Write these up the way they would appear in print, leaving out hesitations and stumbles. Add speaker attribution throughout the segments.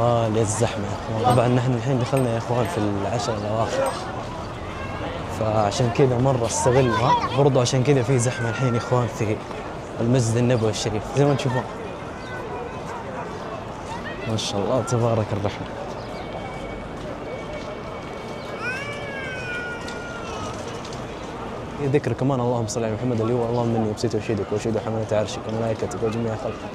Speaker 1: للزحمة. طبعا نحن الحين دخلنا يا اخوان في العشر الاواخر، فعشان كذا مرة استغلها برضو، عشان كذا في زحمة الحين يا اخوان في المسجد النبوي الشريف زي ما تشوفون. ما شاء الله تبارك الرحمن. ذكر كمان اللهم صل على محمد اللي هو اللهم اني ابسط اشهدك واشهد حملة عرشك وملائكتك وجميع خلقك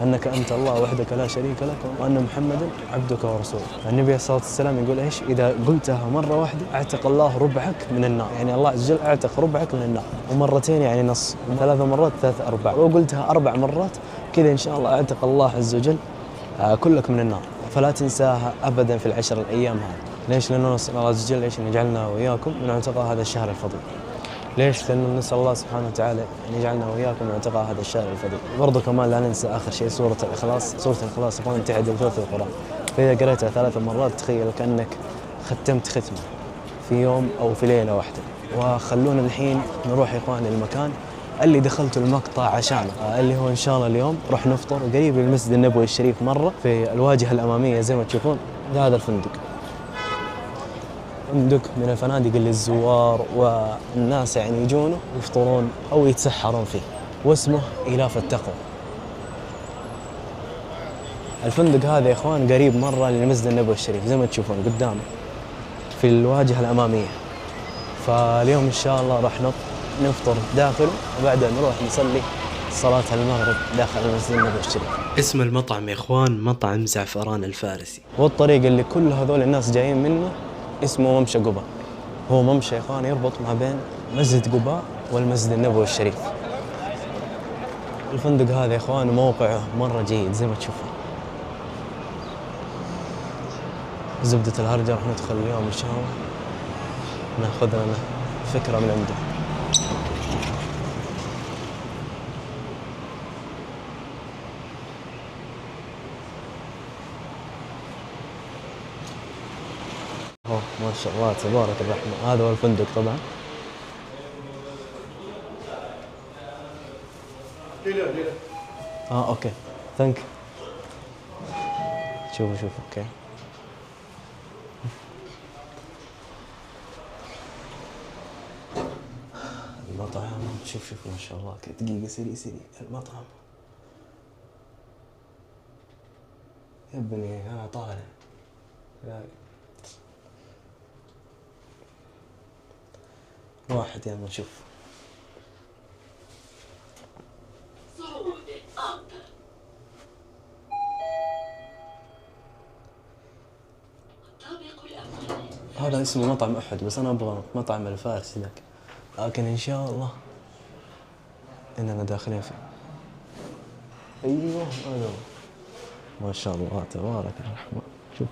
Speaker 1: انك انت الله وحدك لا شريك لك وان محمدا عبدك ورسولك. النبي عليه الصلاه والسلام يقول ايش؟ اذا قلتها مره واحده اعتق الله ربعك من النار، يعني الله عز وجل اعتق ربعك من النار، ومرتين يعني نص، 3 مرات 3 ارباع، وقلتها 4 مرات كذا ان شاء الله اعتق الله عز وجل كلك من النار. فلا تنساها ابدا في العشر الايام هذه. ليش؟ لانه نسال الله عز وجل ايش؟ ان يجعلنا واياكم من عتقاء هذا الشهر الفضيل. ليش؟ لأنه نسأل الله سبحانه وتعالى أن يجعلنا وإياكم من عتقاء هذا الشهر الفضيل. برضو كمان لا ننسى آخر شيء سورة الإخلاص. سورة الإخلاص يكون تعدل ثلث القرآن، فإذا قرأتها 3 مرات تخيل كأنك ختمت ختمة في يوم أو في ليلة واحدة. وخلونا الحين نروح يا إخواني المكان اللي دخلت المقطع عشانه، اللي هو إن شاء الله اليوم راح نفطر قريب من المسجد النبوي الشريف مرة في الواجهة الأمامية زي ما تشوفون. هذا الفندق فندق من الفنادق اللي الزوار والناس يعني يجونه يفطرون أو يتسحرون فيه، واسمه إلاف التقوى. الفندق هذا يا إخوان قريب مرة للمسجد النبوي الشريف زي ما تشوفون قدامه في الواجهة الأمامية. فاليوم إن شاء الله راح نفطر داخل، وبعدها نروح نصلي صلاة المغرب داخل المسجد النبوي الشريف. اسم المطعم يا إخوان مطعم زعفران الفارسي، والطريق اللي كل هذول الناس جايين منه اسمه ممشى قباء. هو ممشى يا إخوان يربط ما بين مسجد قباء والمسجد النبوي الشريف. الفندق هذا يا إخوان موقعه مرة جيد زي ما تشوفون. زبدة الهرجة راح ندخل اليوم إن شاء الله ناخذ لنا فكرة من عنده. ما شاء الله تبارك الرحمن. هذا هو الفندق طبعا. اوكي ثانك. شوف اوكي. المطعم شوف ما شاء الله. دقيقة سري المطعم يا ابني انا طالع. واحد يلا نشوف. هذا اسمه مطعم أحد، بس أنا أبغى مطعم الفارسي ذاك، لكن إن شاء الله إننا داخلين فيه. أيوه هذا ما شاء الله تبارك الرحمن. شوف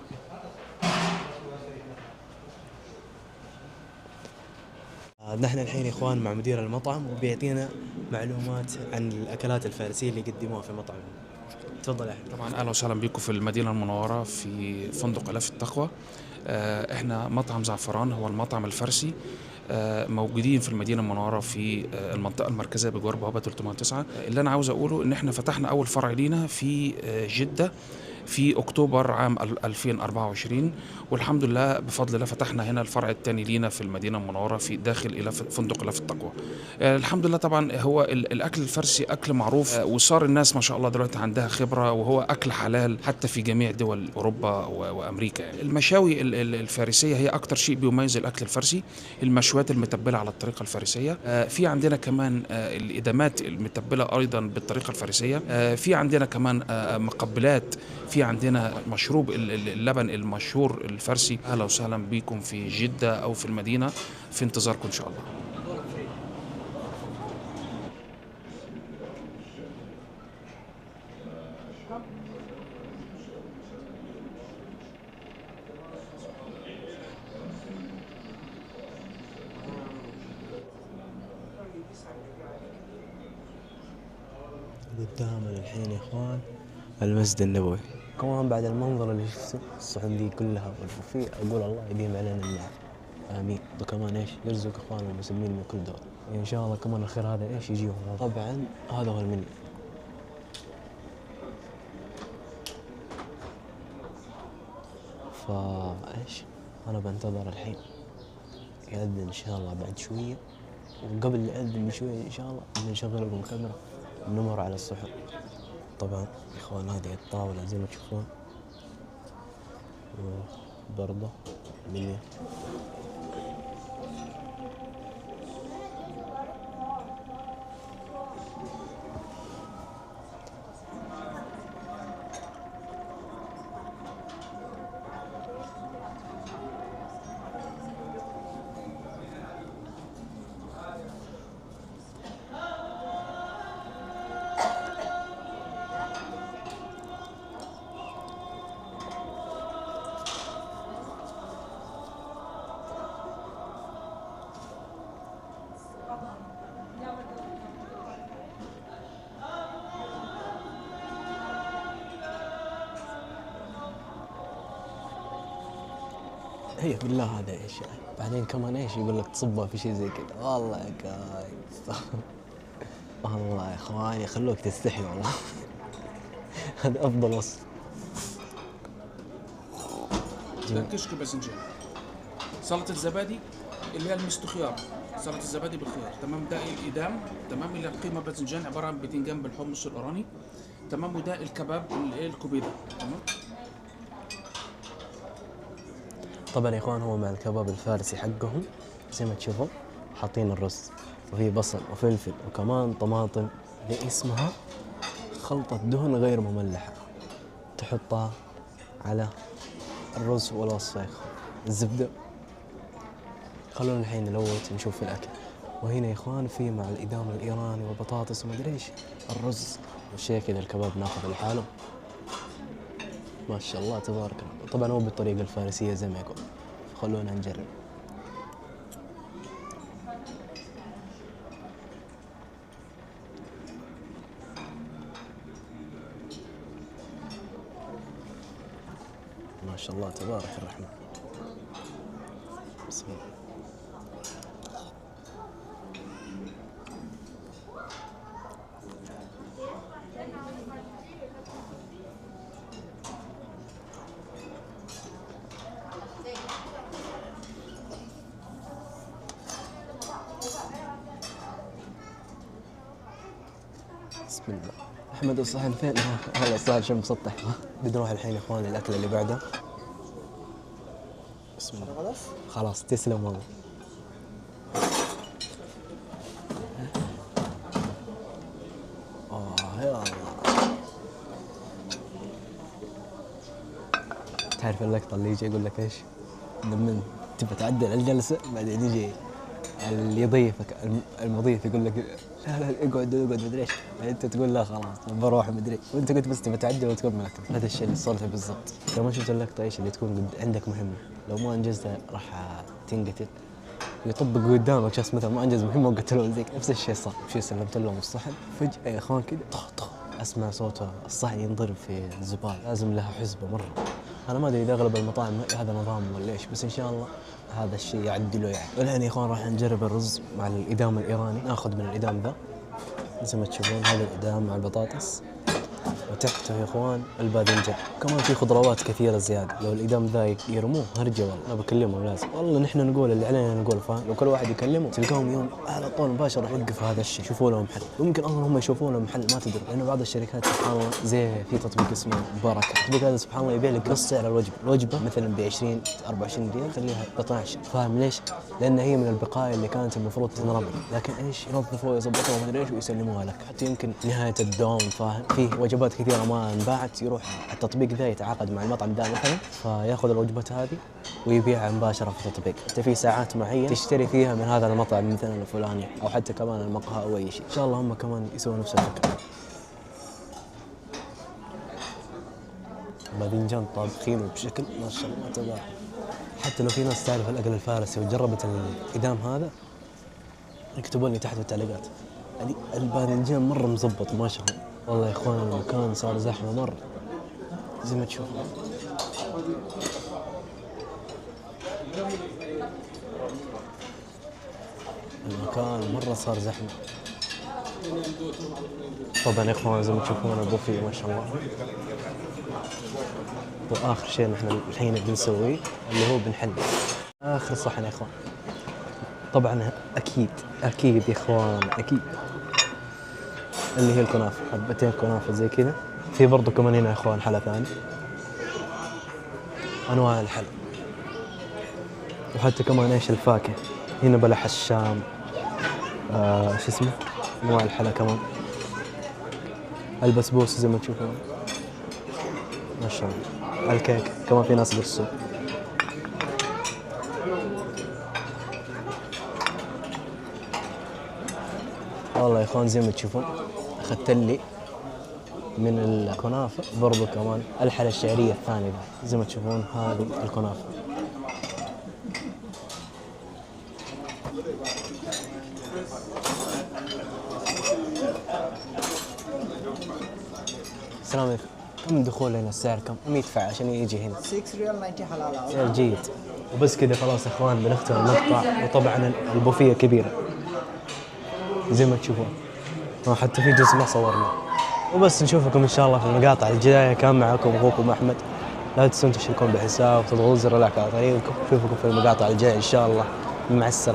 Speaker 1: نحن الحين يا إخوان مع مدير المطعم وبيعطينا معلومات عن الأكلات الفارسية اللي يقدموها في المطعم. تفضل يا أحمد.
Speaker 2: طبعا اهلا وسهلا بكم في المدينه المنوره في فندق الاف التقوى. احنا مطعم زعفران هو المطعم الفارسي، موجودين في المدينه المنوره في المنطقه المركزيه بجوار بوابه 309. اللي انا عاوز اقوله ان احنا فتحنا اول فرع لينا في جده في اكتوبر عام 2024، والحمد لله بفضل الله فتحنا هنا الفرع الثاني لينا في المدينه المنوره في داخل الى فندق الاف التقوى. الحمد لله. طبعا هو الاكل الفارسي اكل معروف، وصار الناس ما شاء الله دلوقتي عندها خبره، وهو اكل حلال حتى في جميع دول اوروبا وامريكا. يعني المشاوي الفارسيه هي اكتر شيء بيميز الاكل الفارسي، المشويات المتبله على الطريقه الفارسيه. في عندنا كمان الادامات المتبله ايضا بالطريقه الفارسيه. في عندنا كمان مقبلات، في عندنا مشروب اللبن المشهور الفارسي. اهلا وسهلا بكم في جده او في المدينه، في انتظاركم ان شاء الله.
Speaker 1: قدامنا الحين يا إخوان المسجد النبوي. كمان بعد المنظر اللي شفته السعودية كلها والفوفية أقول الله يديم علينا النعم آمين. وكمان إيش يرزق إخواننا المسلمين من كل دول إن شاء الله. كمان الخير هذا إيش يجيهم. طبعا هذا هو المنيو. فايش انا بنتظر الحين يأذن ان شاء الله بعد شويه، وقبل يأذن بشويه ان شاء الله بنشغل لكم كاميرا نمر على السحر. طبعا يا اخوان هذه الطاوله زي ما تشوفون، برضه مني هي بالله هذا ايش يعني. بعدين كمان ايش يقول لك تصبها في شيء زي كذا، والله يا كاي والله يا اخواني خلوك تستحي والله هذا افضل وصف.
Speaker 2: كشك باذنجان، سلطه الزبادي اللي هي المستو خيار، سلطه الزبادي بالخيار، تمام. داء الإدام، تمام، اللي قيمه باذنجان عباره عن باذنجان بالحمص الايراني، تمام. وداء الكباب الكوبيبه، تمام.
Speaker 1: طبعا يا اخوان هو مع الكباب الفارسي حقهم زي ما تشوفوا حاطين الرز وفيه بصل وفلفل وكمان طماطم اللي اسمها خلطة دهن غير مملحة، تحطها على الرز والوصفة يا اخوان. الزبدة خلونا الحين نلوت نشوف الأكل. وهنا يا اخوان في مع الإدام الإيراني وبطاطس وما أدري إيش الرز والشيء كذا، الكباب ناخذ لحاله ما شاء الله تبارك الله. طبعا هو بالطريقة الفارسية زي ما يقول، خلونا نجرب. ما شاء الله تبارك الرحمن. بسم الله. بسم الله. احمد الصحن فين؟ والله صار شيء مسطح. بنروح الحين يا اخوان الاكل اللي بعده. بسم الله. خلاص تسلم والله. يا الله. تعرف اللقطة اللي يجي يقول لك ايش؟ لما تبى تعدل الجلسة بعدين يجي اللي يضيفك المضيف يقول لك لا اقعد مدري ايش، انت تقول لا خلاص بروح مدري، وانت قلت بس تبى تعدل وتكون مركز. هذا الشيء اللي صار فيه بالضبط. لو ما شفت اللقطة ايش اللي تكون عندك مهمة، لو ما انجزتها راح تنقتل، يطبق قدامك شخص مثلا ما انجز مهمة وقتلوه زيك. نفس الشيء صار. شي سلمت لهم الصحن فجأة يا اخوان كذا طخ طخ اسمع صوت الصحن ينضرب في الزبالة. لازم لها حسبة مرة. انا ما ادري اذا اغلب المطاعم هذا نظام ولا ايش، بس ان شاء الله هذا الشيء يعدله يعني. والحين يا اخوان راح نجرب الرز مع الإدام الإيراني. ناخذ من الإدام ذا زي ما تشوفون، هذا الإدام مع البطاطس، وتحته يا اخوان الباذنجان. كمان في خضروات كثيره زياده. لو الإدام ذا يرموه هرجه والله. انا بكلمهم لازم والله، نحن نقول اللي علينا نقول، فاهم؟ لو كل واحد يكلمه تلقاهم يوم على طول مباشره يوقفوا هذا الشيء، يشوفوا لهم محل. ويمكن اصلا هم يشوفوا لهم محل ما تدري، لانه بعض الشركات سبحان الله زي في تطبيق اسمه بركه، التطبيق هذا سبحان الله يبيع لك نص سعر الوجبه مثلا ب 20 24 ريال تخليها ب 12. فاهم ليش؟ لان هي من البقايا اللي كانت المفروض تنرمي، لكن ايش ينظفوها يظبطوها ما ادري ايش ويسلموها لك. حتى يمكن نهايه الدوام فاهم، في وجبات كثيره ما انباعت يروح التطبيق ذا يتعاقد مع المطعم ذا مثلا، فياخذ الوجبات هذه ويبيعها مباشره في التطبيق. انت في ساعات معينه تشتري فيها من هذا المطعم مثلا الفلاني، او حتى كمان المقهى او اي شيء. ان شاء الله هم كمان يسوون نفس الفكره. باذنجان طابخينه بشكل ما شاء الله تبارك. حتى لو في ناس تعرف الاكل الفارسي وجربت الإدام هذا اكتبوا لي تحت بالتعليقات. الباذنجان مره مزبط ما شاء الله. والله يا اخوان المكان صار زحمه مره زي ما تشوفون. المكان مره صار زحمه. طبعا يا اخوان زي ما تشوفون البوفيه ما شاء الله. واخر شيء نحن الحين بنسويه اللي هو بنحل اخر صحن يا اخوان. طبعا اكيد يا اخوان اكيد اللي هي الكنافه، حبتين كنافه زي كذا. في برضو كمان هنا يا اخوان حلا ثاني، انواع الحلا، وحتى كمان ايش الفاكهه هنا، بلح الشام، شو اسمه، انواع الحلا كمان، البسبوسه زي ما تشوفون ما شاء الله، الكيك كمان في ناس بالسوق. والله يا اخوان زي ما تشوفون اخذت لي من الكنافه برضو كمان الحلا الشعريه الثانيه زي ما تشوفون، هذه الكنافه. السلام عليكم. كم دخول هنا؟ السعر كم؟ كم يدفع عشان يجي هنا؟
Speaker 3: 6 ريال 90 حلال.
Speaker 1: سعر جيد. وبس كذا خلاص يا اخوان بنختم المقطع. وطبعا البوفيه كبيره زي ما تشوفون، حتى في جزء ما صورنا. وبس نشوفكم ان شاء الله في المقاطع الجايه. كان معكم اخوكم احمد، لا تنسون تشتركون بالحساب وتضغطوا زر الاعلانات. نشوفكم في المقاطع الجايه ان شاء الله. مع السلامه.